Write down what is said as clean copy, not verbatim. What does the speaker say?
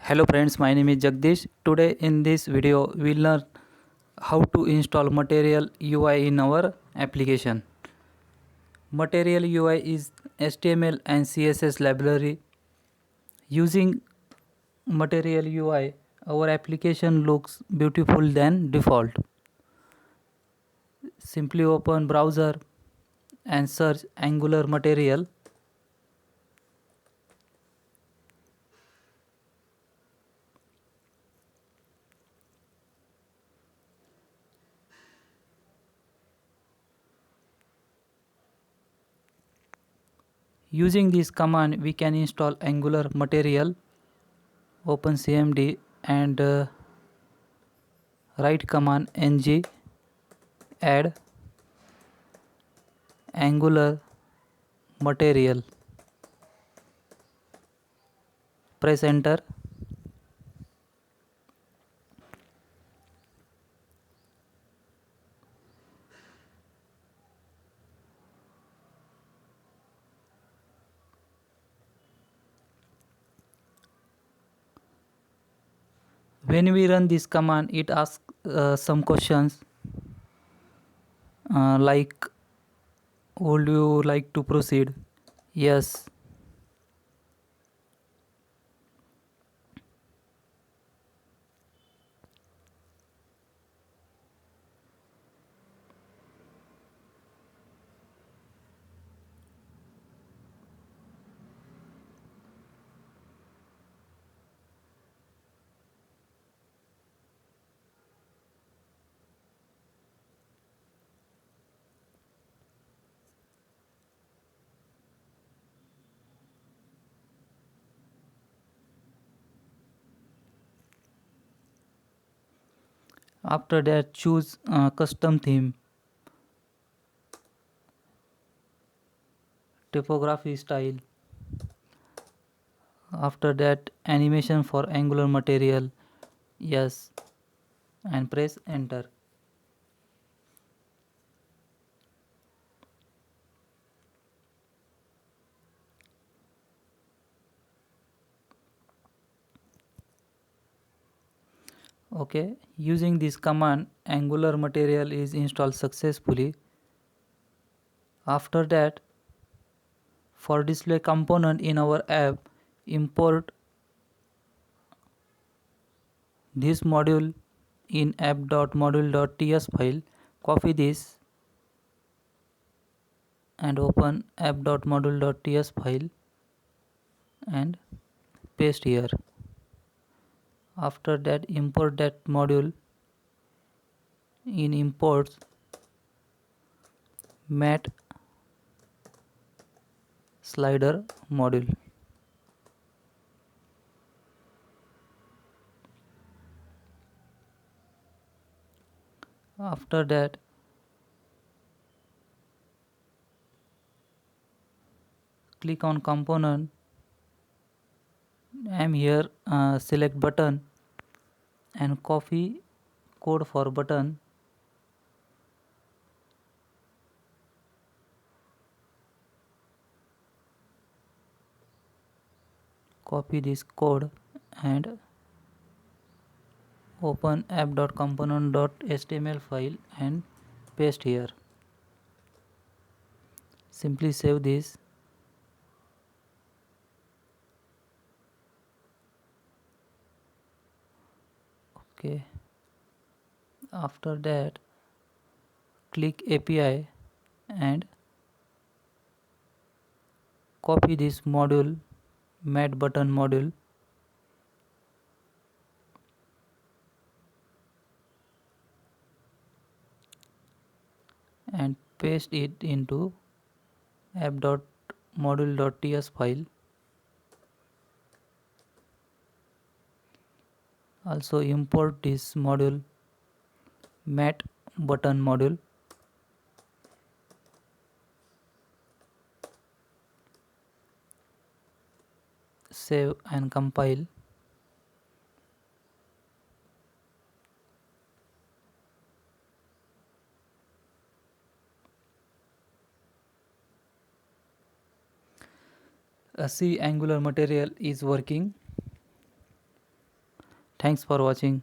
Hello friends, my name is Jagdish. Today in this video we'll learn how to install Material UI in our application. Material UI is HTML and CSS library. Using Material UI, our application looks beautiful than default. Simply open browser and search Angular Material. Using this command we can install Angular Material. Open CMD and write command ng add Angular Material. Press enter. When we run this command, it asks some questions like, would you like to proceed? Yes. After that, choose custom theme, typography style. After that, animation for Angular Material. Yes, and press enter. Okay, using this command, Angular Material is installed successfully. After that, for display component in our app, import this module in app.module.ts file. Copy this and open app.module.ts file and paste here. After that, import that module in imports mat slider module. After that, click on component. I am here, select button and copy code for button. Copy this code and open app.component.html file and paste here. Simply save this. Okay. After that, click API and copy this module, mat button module, and paste it into app.module.ts file. Also import this module, mat button module. Save and compile. See, Angular Material is working. Thanks for watching.